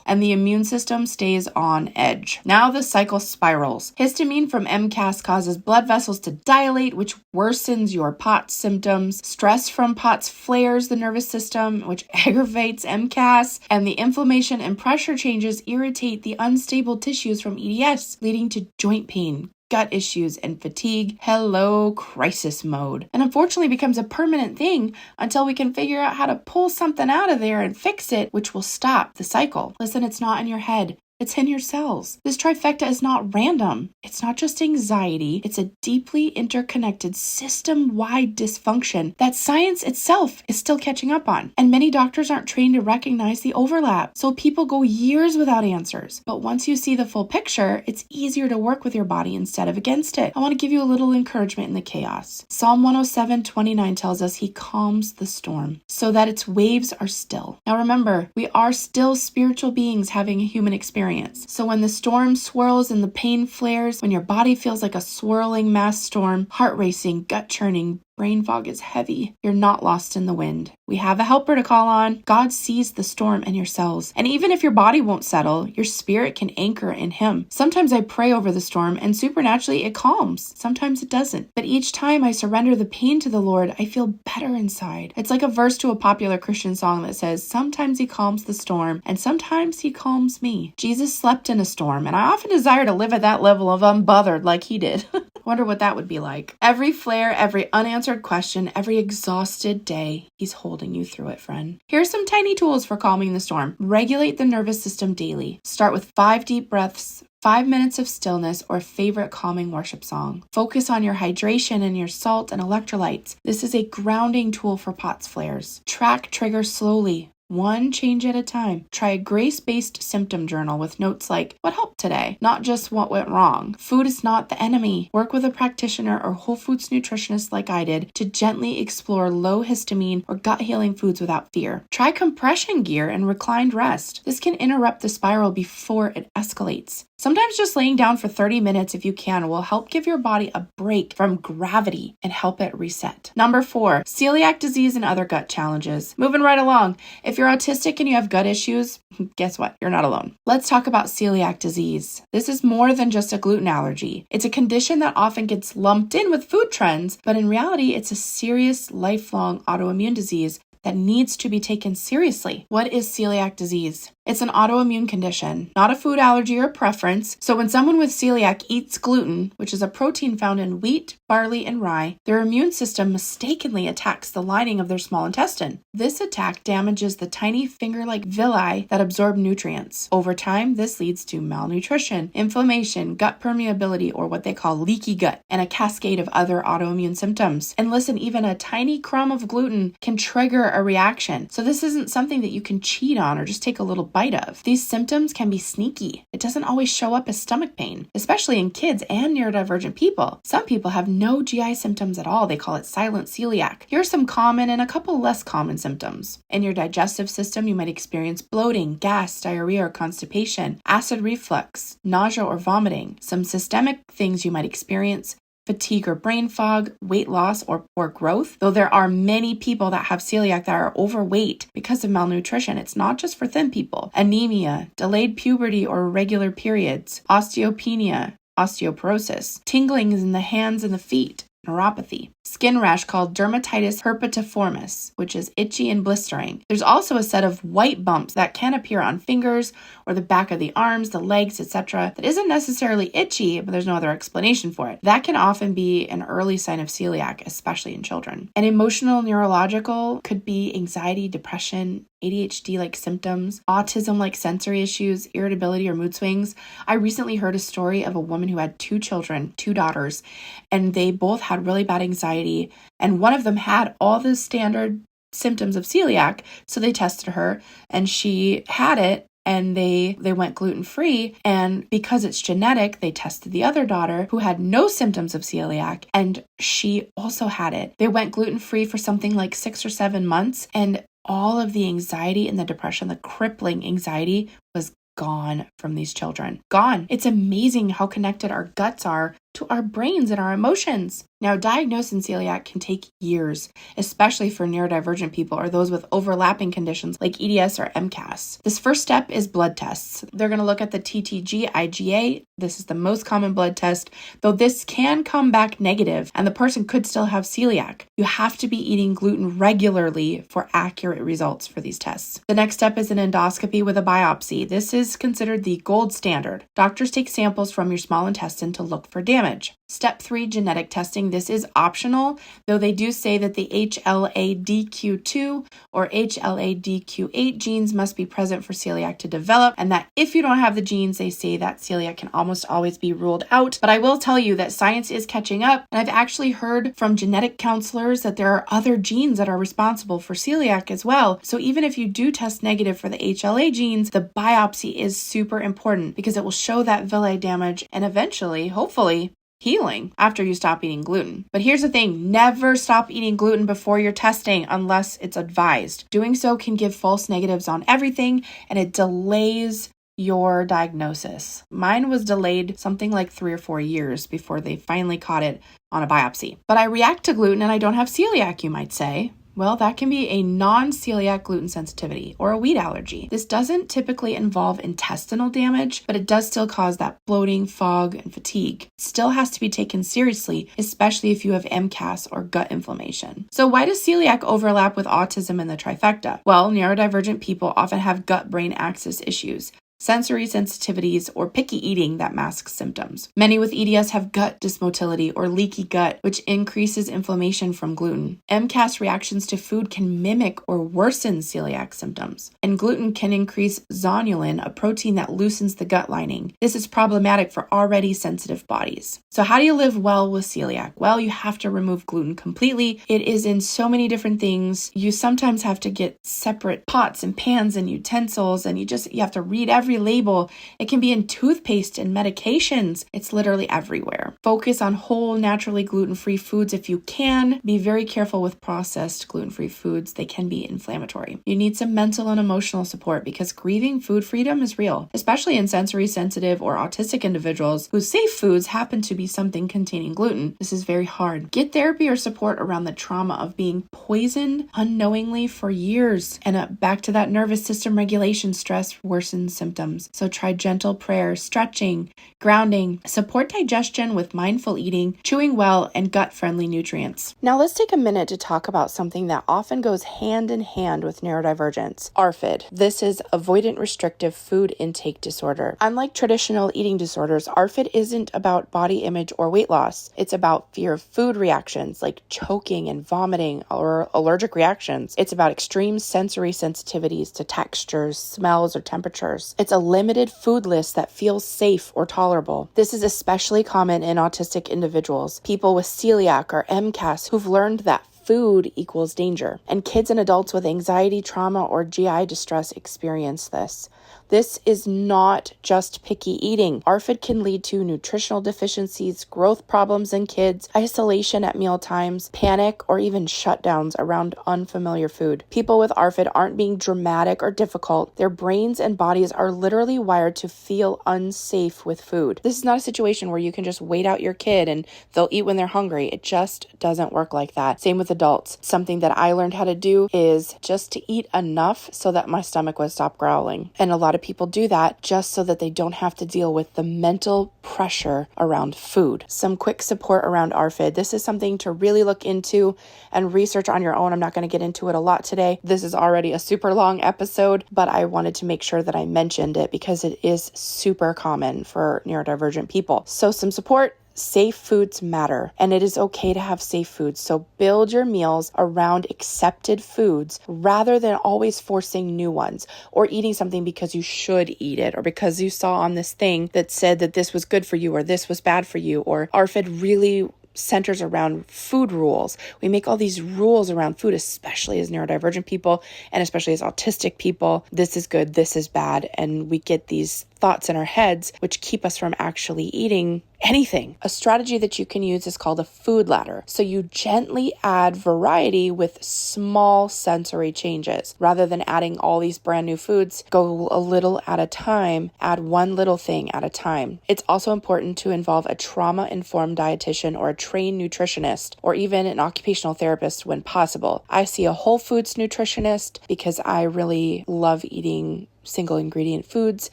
and the immune system stays on edge. Now the cycle spirals. Histamine from MCAS causes blood vessels to dilate, which worsens your POTS symptoms. Stress from POTS flares the nervous system, which aggravates MCAS, and the inflammation and pressure changes irritate the unstable tissues from EDS, leading to joint pain, gut issues, and fatigue. Hello, crisis mode. And unfortunately becomes a permanent thing until we can figure out how to pull something out of there and fix it, which will stop the cycle. Listen, it's not in your head. It's in your cells. This trifecta is not random. It's not just anxiety. It's a deeply interconnected system-wide dysfunction that science itself is still catching up on. And many doctors aren't trained to recognize the overlap. So people go years without answers. But once you see the full picture, it's easier to work with your body instead of against it. I want to give you a little encouragement in the chaos. Psalm 107:29 tells us he calms the storm so that its waves are still. Now remember, we are still spiritual beings having a human experience. So when the storm swirls and the pain flares, when your body feels like a swirling mass storm, heart racing, gut churning, brain fog is heavy, you're not lost in the wind. We have a helper to call on. God sees the storm in your cells. And even if your body won't settle, your spirit can anchor in him. Sometimes I pray over the storm and supernaturally it calms. Sometimes it doesn't. But each time I surrender the pain to the Lord, I feel better inside. It's like a verse to a popular Christian song that says, sometimes he calms the storm and sometimes he calms me. Jesus slept in a storm, and I often desire to live at that level of unbothered like he did. Wonder what that would be like. Every flare, every unanswered question, every exhausted day, he's holding you through it, friend. Here's some tiny tools for calming the storm. Regulate the nervous system daily. Start with 5 deep breaths, 5 minutes of stillness, or favorite calming worship song. Focus on your hydration and your salt and electrolytes. This is a grounding tool for POTS flares. Track triggers slowly, one change at a time. Try a grace-based symptom journal with notes like, what helped today? Not just what went wrong. Food is not the enemy. Work with a practitioner or whole foods nutritionist like I did to gently explore low histamine or gut healing foods without fear. Try compression gear and reclined rest. This can interrupt the spiral before it escalates. Sometimes just laying down for 30 minutes if you can will help give your body a break from gravity and help it reset. Number 4, celiac disease and other gut challenges. Moving right along. If you're autistic and you have gut issues, guess what? You're not alone. Let's talk about celiac disease. This is more than just a gluten allergy. It's a condition that often gets lumped in with food trends, but in reality, it's a serious lifelong autoimmune disease that needs to be taken seriously. What is celiac disease? It's an autoimmune condition, not a food allergy or preference. So when someone with celiac eats gluten, which is a protein found in wheat, barley, and rye, their immune system mistakenly attacks the lining of their small intestine. This attack damages the tiny finger-like villi that absorb nutrients. Over time, this leads to malnutrition, inflammation, gut permeability, or what they call leaky gut, and a cascade of other autoimmune symptoms. And listen, even a tiny crumb of gluten can trigger a reaction. So this isn't something that you can cheat on or just take a little bite of. These symptoms can be sneaky. It doesn't always show up as stomach pain, especially in kids and neurodivergent people. Some people have no GI symptoms at all. They call it silent celiac. Here are some common and a couple less common symptoms. In your digestive system, you might experience bloating, gas, diarrhea, or constipation, acid reflux, nausea or vomiting. Some systemic things you might experience: fatigue or brain fog, weight loss, or poor growth. Though there are many people that have celiac that are overweight because of malnutrition. It's not just for thin people. Anemia, delayed puberty or irregular periods, osteopenia, osteoporosis, tinglings in the hands and the feet, neuropathy. Skin rash called dermatitis herpetiformis, which is itchy and blistering. There's also a set of white bumps that can appear on fingers or the back of the arms, the legs, etc. that isn't necessarily itchy, but there's no other explanation for it. That can often be an early sign of celiac, especially in children. And emotional neurological could be anxiety, depression, ADHD-like symptoms, autism-like sensory issues, irritability or mood swings. I recently heard a story of a woman who had 2 children, 2 daughters, and they both had really bad anxiety, and one of them had all the standard symptoms of celiac, so they tested her, and she had it, and they went gluten-free, and because it's genetic, they tested the other daughter who had no symptoms of celiac, and she also had it. They went gluten-free for something like 6 or 7 months, and all of the anxiety and the depression, the crippling anxiety, was gone from these children. Gone. It's amazing how connected our guts are to our brains and our emotions. Now, diagnosing celiac can take years, especially for neurodivergent people or those with overlapping conditions like EDS or MCAS. This first step is blood tests. They're going to look at the TTG IgA. This is the most common blood test, though this can come back negative and the person could still have celiac. You have to be eating gluten regularly for accurate results for these tests. The next step is an endoscopy with a biopsy. This is considered the gold standard. Doctors take samples from your small intestine to look for damage. Step 3, genetic testing. This is optional, though they do say that the HLA-DQ2 or HLA-DQ8 genes must be present for celiac to develop, and that if you don't have the genes, they say that celiac can almost always be ruled out. But I will tell you that science is catching up, and I've actually heard from genetic counselors that there are other genes that are responsible for celiac as well. So even if you do test negative for the HLA genes, the biopsy is super important because it will show that villi damage and eventually, hopefully, healing after you stop eating gluten. But here's the thing, never stop eating gluten before you're testing unless it's advised. Doing so can give false negatives on everything, and it delays your diagnosis. Mine was delayed something like 3 or 4 years before they finally caught it on a biopsy. But I react to gluten and I don't have celiac, you might say. Well, that can be a non-celiac gluten sensitivity or a wheat allergy. This doesn't typically involve intestinal damage, but it does still cause that bloating, fog, and fatigue. It still has to be taken seriously, especially if you have MCAS or gut inflammation. So why does celiac overlap with autism and the trifecta? Well, neurodivergent people often have gut-brain axis issues, sensory sensitivities, or picky eating that masks symptoms. Many with EDS have gut dysmotility or leaky gut, which increases inflammation from gluten. MCAS reactions to food can mimic or worsen celiac symptoms. And gluten can increase zonulin, a protein that loosens the gut lining. This is problematic for already sensitive bodies. So how do you live well with celiac? Well, you have to remove gluten completely. It is in so many different things. You sometimes have to get separate pots and pans and utensils, and you have to read every label. It can be in toothpaste and medications. It's literally everywhere. Focus on whole, naturally gluten-free foods if you can. Be very careful with processed gluten-free foods. They can be inflammatory. You need some mental and emotional support because grieving food freedom is real, especially in sensory sensitive or autistic individuals whose safe foods happen to be something containing gluten. This is very hard. Get therapy or support around the trauma of being poisoned unknowingly for years. And back to that nervous system regulation, stress worsens symptoms. So try gentle prayer, stretching, grounding, support digestion with mindful eating, chewing well, and gut-friendly nutrients. Now let's take a minute to talk about something that often goes hand in hand with neurodivergence, ARFID. This is avoidant restrictive food intake disorder. Unlike traditional eating disorders, ARFID isn't about body image or weight loss. It's about fear of food reactions like choking and vomiting or allergic reactions. It's about extreme sensory sensitivities to textures, smells, or temperatures. It's a limited food list that feels safe or tolerable. This is especially common in autistic individuals, people with celiac or MCAS who've learned that food equals danger. And kids and adults with anxiety, trauma, or GI distress experience this. This is not just picky eating. ARFID can lead to nutritional deficiencies, growth problems in kids, isolation at meal times, panic, or even shutdowns around unfamiliar food. People with ARFID aren't being dramatic or difficult. Their brains and bodies are literally wired to feel unsafe with food. This is not a situation where you can just wait out your kid and they'll eat when they're hungry. It just doesn't work like that. Same with adults. Something that I learned how to do is just to eat enough so that my stomach would stop growling. And a lot of of people do that just so that they don't have to deal with the mental pressure around food. Some quick support around ARFID. This is something to really look into and research on your own. I'm not going to get into it a lot today. This is already a super long episode, but I wanted to make sure that I mentioned it because it is super common for neurodivergent people. So some support. Safe foods matter, and it is okay to have safe foods. So build your meals around accepted foods rather than always forcing new ones or eating something because you should eat it or because you saw on this thing that said that this was good for you or this was bad for you. Or ARFID really centers around food rules. We make all these rules around food, especially as neurodivergent people and especially as autistic people. This is good, this is bad. And we get these thoughts in our heads which keep us from actually eating anything. A strategy that you can use is called a food ladder. So you gently add variety with small sensory changes. Rather than adding all these brand new foods, go a little at a time, add one little thing at a time. It's also important to involve a trauma-informed dietitian or a trained nutritionist or even an occupational therapist when possible. I see a whole foods nutritionist because I really love eating single ingredient foods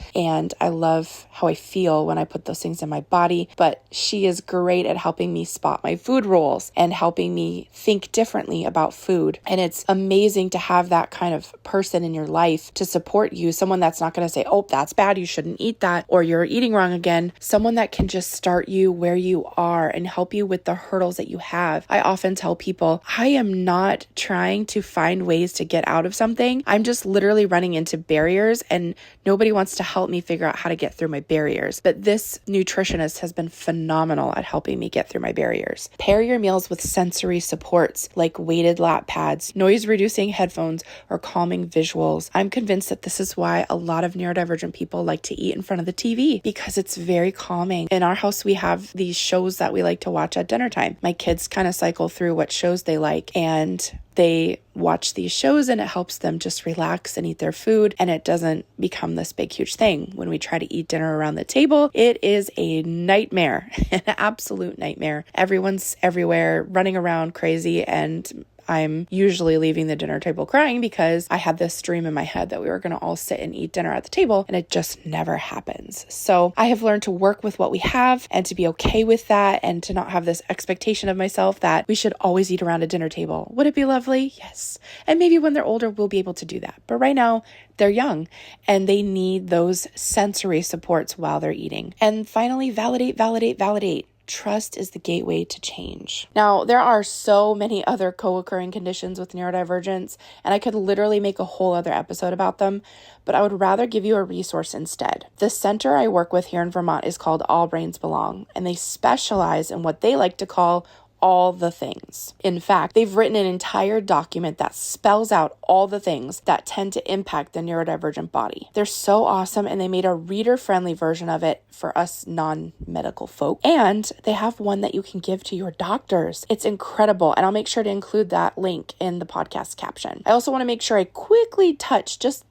and I love how I feel when I put those things in my body, but she is great at helping me spot my food rules and helping me think differently about food. And it's amazing to have that kind of person in your life to support you, someone that's not going to say, oh, that's bad, you shouldn't eat that, or you're eating wrong again, someone that can just start you where you are and help you with the hurdles that you have. I often tell people, I am not trying to find ways to get out of something. I'm just literally running into barriers and nobody wants to help me figure out how to get through my barriers. But this nutritionist has been phenomenal at helping me get through my barriers. Pair your meals with sensory supports like weighted lap pads, noise-reducing headphones, or calming visuals. I'm convinced that this is why a lot of neurodivergent people like to eat in front of the TV because it's very calming. In our house, we have these shows that we like to watch at dinner time. My kids kind of cycle through what shows they like and they watch these shows and it helps them just relax and eat their food and it doesn't become this big, huge thing. When we try to eat dinner around the table, it is a nightmare, an absolute nightmare. Everyone's everywhere running around crazy and I'm usually leaving the dinner table crying because I had this dream in my head that we were going to all sit and eat dinner at the table and it just never happens. So I have learned to work with what we have and to be okay with that and to not have this expectation of myself that we should always eat around a dinner table. Would it be lovely? Yes. And maybe when they're older, we'll be able to do that. But right now, they're young and they need those sensory supports while they're eating. And finally, validate. Trust is the gateway to change. Now, there are so many other co-occurring conditions with neurodivergence, and I could literally make a whole other episode about them, but I would rather give you a resource instead. The center I work with here in Vermont is called All Brains Belong, and they specialize in what they like to call all the things. In fact, they've written an entire document that spells out all the things that tend to impact the neurodivergent body. They're so awesome, and they made a reader-friendly version of it for us non-medical folk. And they have one that you can give to your doctors. It's incredible, and I'll make sure to include that link in the podcast caption. I also want to make sure I quickly touch just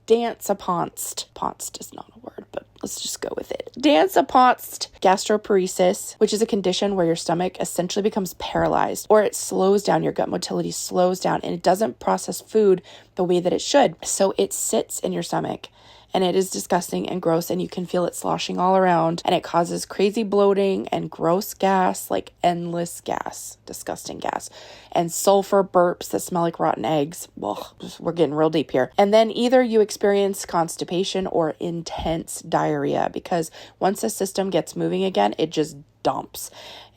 dance uponst. Ponst is not a word, but let's just go with it. Dance uponst gastroparesis, which is a condition where your stomach essentially becomes paralyzed or it slows down, your gut motility slows down and it doesn't process food the way that it should. So it sits in your stomach and it is disgusting and gross and you can feel it sloshing all around and it causes crazy bloating and gross gas, like endless gas, disgusting gas, and sulfur burps that smell like rotten eggs. Ugh, we're getting real deep here. And then either you experience constipation or intense diarrhea because once the system gets moving again, it just dumps.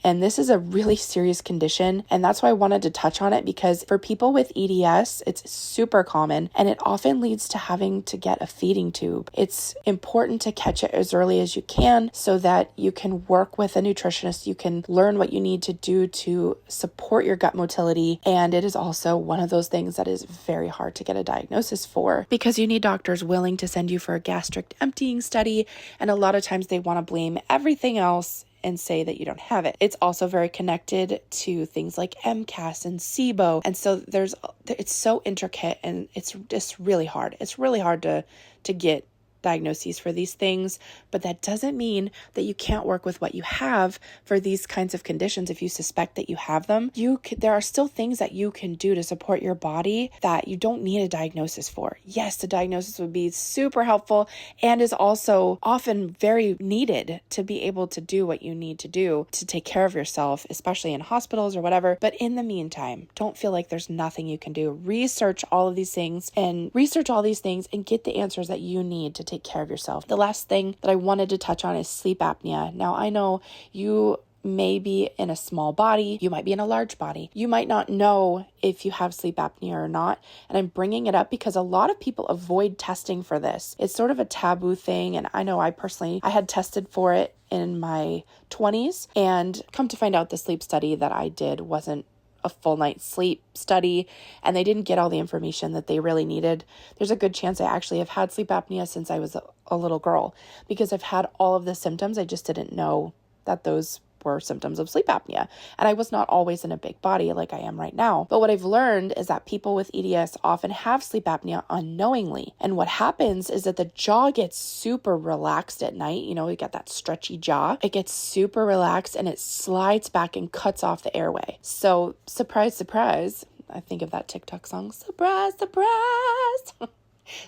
And this is a really serious condition. And that's why I wanted to touch on it because for people with EDS, it's super common and it often leads to having to get a feeding tube. It's important to catch it as early as you can so that you can work with a nutritionist. You can learn what you need to do to support your gut motility. And it is also one of those things that is very hard to get a diagnosis for because you need doctors willing to send you for a gastric emptying study. And a lot of times they want to blame everything else and say that you don't have it. It's also very connected to things like MCAS and SIBO. And so it's so intricate and it's just really hard. It's really hard to get diagnoses for these things, but that doesn't mean that you can't work with what you have for these kinds of conditions. If you suspect that you have them, there are still things that you can do to support your body that you don't need a diagnosis for. Yes, the diagnosis would be super helpful and is also often very needed to be able to do what you need to do to take care of yourself, especially in hospitals or whatever. But in the meantime, don't feel like there's nothing you can do. Research all these things and get the answers that you need to take care of yourself. The last thing that I wanted to touch on is sleep apnea. Now, I know you may be in a small body, you might be in a large body. You might not know if you have sleep apnea or not. And I'm bringing it up because a lot of people avoid testing for this. It's sort of a taboo thing. And I know I had tested for it in my 20s, and come to find out the sleep study that I did wasn't a full night's sleep study, and they didn't get all the information that they really needed. There's a good chance I actually have had sleep apnea since I was a little girl, because I've had all of the symptoms. I just didn't know that those were symptoms of sleep apnea. And I was not always in a big body like I am right now. But what I've learned is that people with EDS often have sleep apnea unknowingly. And what happens is that the jaw gets super relaxed at night. You know, you got that stretchy jaw. It gets super relaxed and it slides back and cuts off the airway. So surprise, surprise. I think of that TikTok song, surprise, surprise.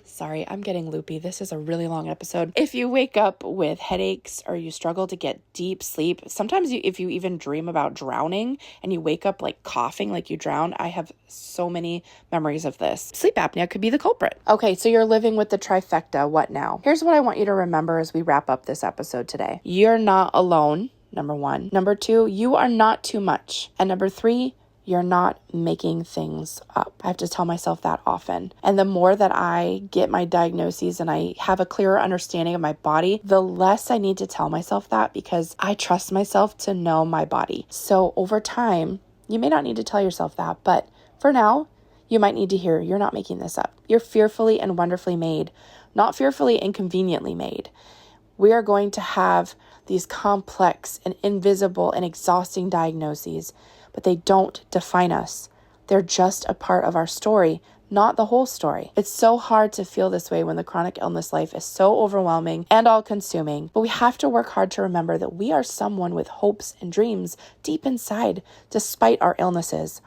Sorry, I'm getting loopy. This is a really long episode. If you wake up with headaches or you struggle to get deep sleep, sometimes if you even dream about drowning and you wake up like coughing like you drowned, I have so many memories of this. Sleep apnea could be the culprit. Okay, so you're living with the trifecta. What now? Here's what I want you to remember as we wrap up this episode today. You're not alone, number one. Number two, you are not too much. And number three, you're not making things up. I have to tell myself that often. And the more that I get my diagnoses and I have a clearer understanding of my body, the less I need to tell myself that, because I trust myself to know my body. So over time, you may not need to tell yourself that, but for now, you might need to hear, you're not making this up. You're fearfully and wonderfully made, not fearfully and conveniently made. We are going to have these complex and invisible and exhausting diagnoses, but they don't define us. They're just a part of our story, not the whole story. It's so hard to feel this way when the chronic illness life is so overwhelming and all-consuming, but we have to work hard to remember that we are someone with hopes and dreams deep inside, despite our illnesses.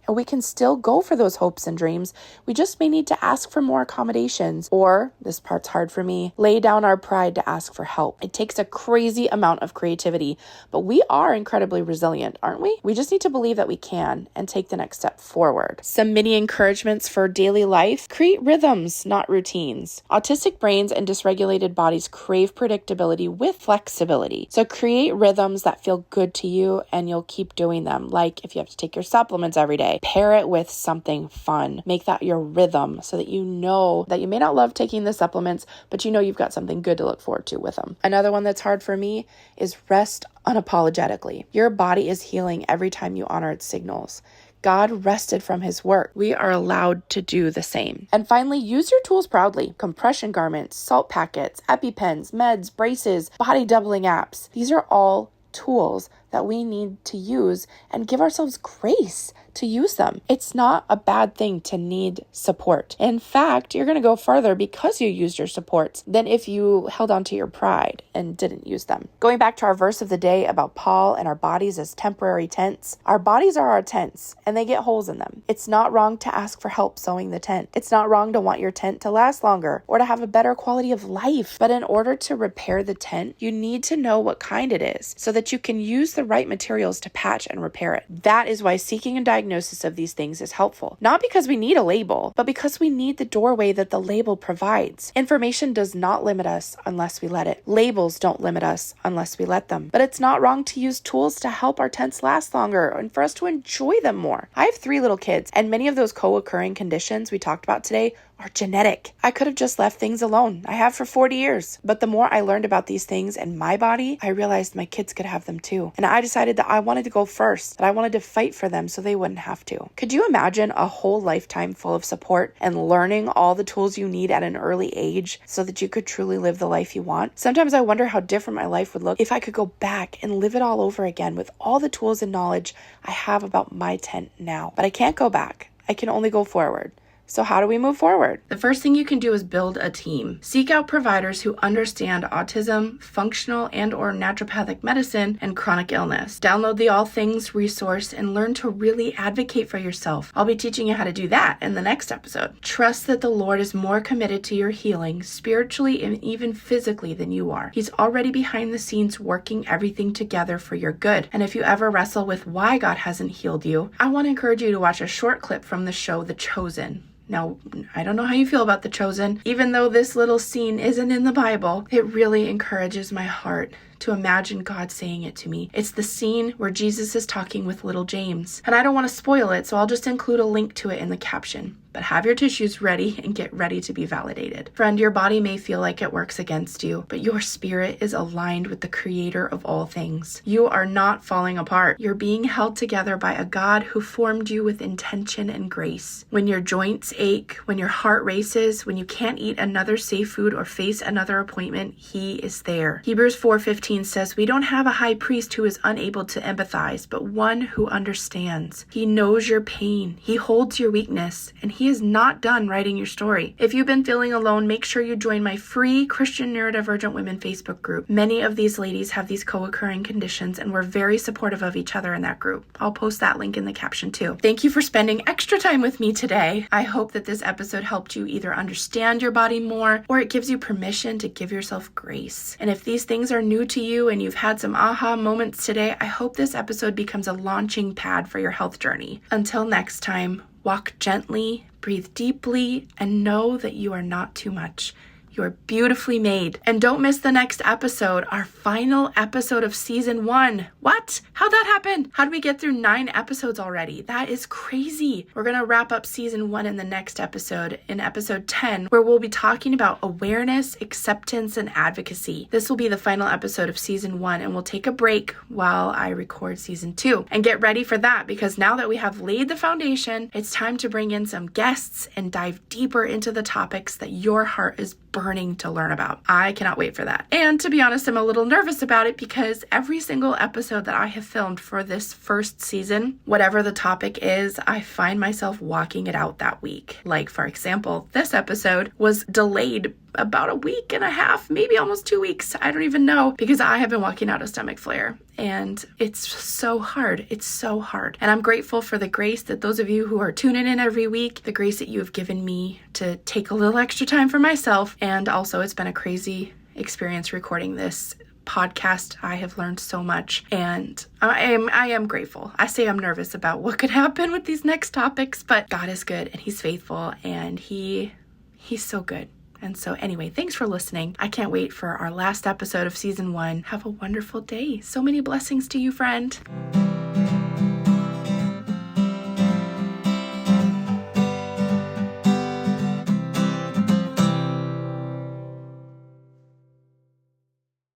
And we can still go for those hopes and dreams. We just may need to ask for more accommodations, or, this part's hard for me, lay down our pride to ask for help. It takes a crazy amount of creativity, but we are incredibly resilient, aren't we? We just need to believe that we can and take the next step forward. Some mini encouragements for daily life: create rhythms, not routines. Autistic brains and dysregulated bodies crave predictability with flexibility. So create rhythms that feel good to you and you'll keep doing them. Like if you have to take your supplements every day, pair it with something fun. Make that your rhythm so that you know that you may not love taking the supplements, but you know you've got something good to look forward to with them. Another one that's hard for me is rest unapologetically. Your body is healing every time you honor its signals. God rested from his work. We are allowed to do the same. And finally, use your tools proudly. Compression garments, salt packets, EpiPens, meds, braces, body doubling apps. These are all tools that we need to use and give ourselves grace to use them. It's not a bad thing to need support. In fact, you're going to go farther because you used your supports than if you held on to your pride and didn't use them. Going back to our verse of the day about Paul and our bodies as temporary tents, our bodies are our tents and they get holes in them. It's not wrong to ask for help sewing the tent. It's not wrong to want your tent to last longer or to have a better quality of life. But in order to repair the tent, you need to know what kind it is so that you can use the right materials to patch and repair it. That is why seeking a diagnosis of these things is helpful. Not because we need a label, but because we need the doorway that the label provides. Information does not limit us unless we let it. Labels don't limit us unless we let them. But it's not wrong to use tools to help our tents last longer and for us to enjoy them more. I have 3 little kids, and many of those co-occurring conditions we talked about today are genetic. I could have just left things alone. I have for 40 years. But the more I learned about these things in my body, I realized my kids could have them too. And I decided that I wanted to go first, that I wanted to fight for them so they wouldn't have to. Could you imagine a whole lifetime full of support and learning all the tools you need at an early age so that you could truly live the life you want? Sometimes I wonder how different my life would look if I could go back and live it all over again with all the tools and knowledge I have about my tent now. But I can't go back. I can only go forward. So how do we move forward? The first thing you can do is build a team. Seek out providers who understand autism, functional and or naturopathic medicine, and chronic illness. Download the All Things resource and learn to really advocate for yourself. I'll be teaching you how to do that in the next episode. Trust that the Lord is more committed to your healing, spiritually and even physically, than you are. He's already behind the scenes working everything together for your good. And if you ever wrestle with why God hasn't healed you, I want to encourage you to watch a short clip from the show The Chosen. Now, I don't know how you feel about The Chosen. Even though this little scene isn't in the Bible, it really encourages my heart to imagine God saying it to me. It's the scene where Jesus is talking with little James. And I don't want to spoil it, so I'll just include a link to it in the caption. But have your tissues ready and get ready to be validated. Friend, your body may feel like it works against you, but your spirit is aligned with the Creator of all things. You are not falling apart. You're being held together by a God who formed you with intention and grace. When your joints ache, when your heart races, when you can't eat another safe food or face another appointment, He is there. Hebrews 4:15 says, "We don't have a high priest who is unable to empathize, but one who understands. He knows your pain. He holds your weakness, and He is not done writing your story." If you've been feeling alone, make sure you join my free Christian Neurodivergent Women Facebook group. Many of these ladies have these co-occurring conditions, and we're very supportive of each other in that group. I'll post that link in the caption too. Thank you for spending extra time with me today. I hope that this episode helped you either understand your body more, or it gives you permission to give yourself grace. And if these things are new to you and you've had some aha moments today, I hope this episode becomes a launching pad for your health journey. Until next time, walk gently, breathe deeply, and know that you are not too much. You are beautifully made. And don't miss the next episode, our final episode of season 1. What? How'd that happen? How'd we get through 9 episodes already? That is crazy. We're going to wrap up season 1 in the next episode, in episode 10, where we'll be talking about awareness, acceptance, and advocacy. This will be the final episode of season 1, and we'll take a break while I record season 2. And get ready for that, because now that we have laid the foundation, it's time to bring in some guests and dive deeper into the topics that your heart is burning to learn about. I cannot wait for that. And to be honest, I'm a little nervous about it because every single episode that I have filmed for this first season, whatever the topic is, I find myself walking it out that week. Like, for example, this episode was delayed about a week and a half, maybe almost 2 weeks. I don't even know, because I have been walking out a stomach flare, and it's so hard. It's so hard. And I'm grateful for the grace that those of you who are tuning in every week, the grace that you have given me to take a little extra time for myself. And also, it's been a crazy experience recording this podcast. I have learned so much, and I am grateful. I say I'm nervous about what could happen with these next topics, but God is good and He's faithful, and He's so good. And so anyway, thanks for listening. I can't wait for our last episode of season 1. Have a wonderful day. So many blessings to you, friend.